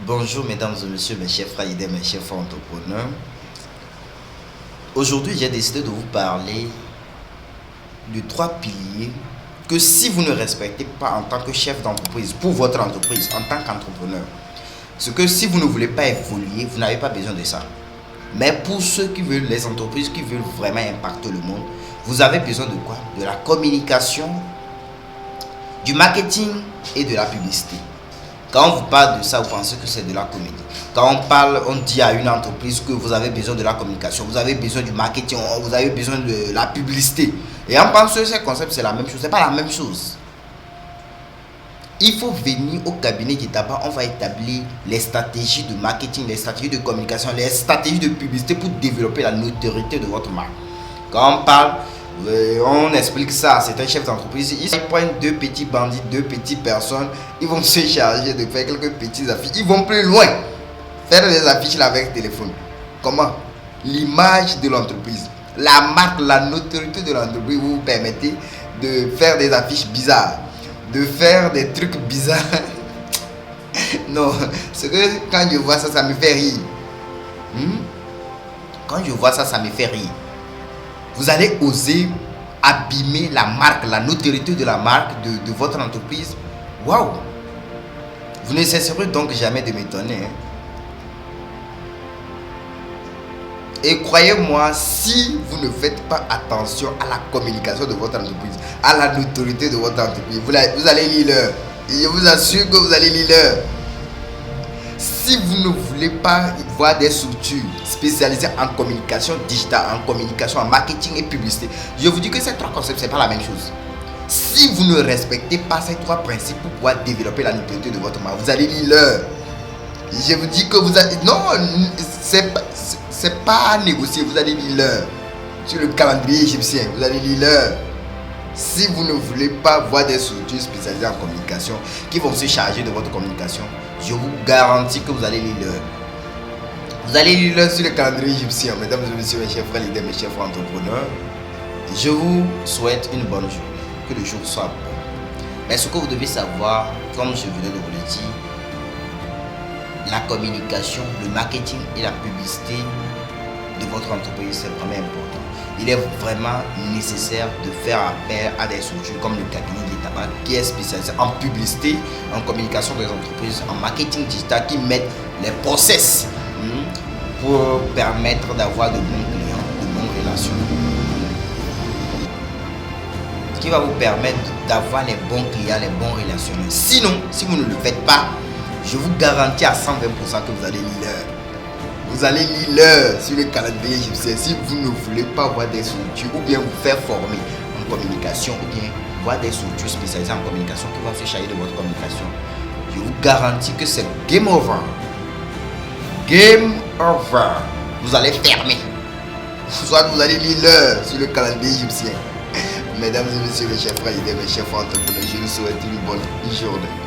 Bonjour mesdames et messieurs, mes chers frères et mes chers frères entrepreneurs. Aujourd'hui, j'ai décidé de vous parler de 3 piliers que si vous ne respectez pas en tant que chef d'entreprise, pour votre entreprise, en tant qu'entrepreneur, ce que si vous ne voulez pas évoluer, vous n'avez pas besoin de ça. Mais pour ceux qui veulent, les entreprises qui veulent vraiment impacter le monde, vous avez besoin de quoi? De la communication, du marketing et de la publicité. Quand on vous parle de ça, vous pensez que c'est de la comédie. Quand on dit à une entreprise que vous avez besoin de la communication, vous avez besoin du marketing, vous avez besoin de la publicité. Et on pense que ces concepts, c'est la même chose. Ce n'est pas la même chose. Il faut venir au cabinet qui tabac, on va établir les stratégies de marketing, les stratégies de communication, les stratégies de publicité pour développer la notoriété de votre marque. Quand on parle, on explique ça à certains chefs d'entreprise, ils prennent 2 petits bandits, 2 petites personnes, ils vont se charger de faire quelques petits affiches, ils vont plus loin, faire des affiches avec le téléphone. Comment? L'image de l'entreprise, la marque, la notoriété de l'entreprise vous permettez de faire des affiches bizarres, de faire des trucs bizarres. Non, c'est que quand je vois ça, ça me fait rire. Quand je vois ça, ça me fait rire. Vous allez oser abîmer la marque, la notoriété de la marque de votre entreprise. Waouh! Vous ne cesserez donc jamais de m'étonner. Et croyez-moi, si vous ne faites pas attention à la communication de votre entreprise, à la notoriété de votre entreprise, vous allez lire l'heure. Et je vous assure que vous allez lire l'heure. Si vous ne voulez pas voir des structures spécialisées en communication digitale, en communication, en marketing et publicité, je vous dis que ces 3 concepts, ce n'est pas la même chose. Si vous ne respectez pas ces 3 principes pour pouvoir développer la notoriété de votre marque, vous allez lire l'heure. Je vous dis que vous allez... Non, c'est pas à négocier, vous allez lire l'heure. Sur le calendrier égyptien, vous allez lire l'heure. Si vous ne voulez pas voir des structures spécialisées en communication qui vont se charger de votre communication, je vous garantis que vous allez lire l'heure. Vous allez lire l'heure sur le calendrier égyptien, mesdames et messieurs, mes chers frères leaders, mes chers frères entrepreneurs. Je vous souhaite une bonne journée, que le jour soit bon. Mais ce que vous devez savoir, comme je venais de vous le dire, la communication, le marketing et la publicité de votre entreprise, c'est vraiment important. Il est vraiment nécessaire de faire appel à des structures comme le cabinet de tabac qui est spécialisé en publicité, en communication des entreprises, en marketing digital, qui mettent les process pour permettre d'avoir de bons clients, de bonnes relations. Ce qui va vous permettre d'avoir les bons clients, les bons relationnels. Sinon, si vous ne le faites pas, je vous garantis à 120% que vous allez lire l'heure. Vous allez lire l'heure sur le calendrier égyptien si vous ne voulez pas voir des structures ou bien vous faire former en communication ou bien voir des structures spécialisées en communication qui vont se charger de votre communication. Je vous garantis que c'est game over. Game over. Vous allez fermer. Soit vous allez lire l'heure sur le calendrier égyptien. Mesdames et messieurs, mes chers frères et mes chers frères entrepreneurs, je vous souhaite une bonne journée.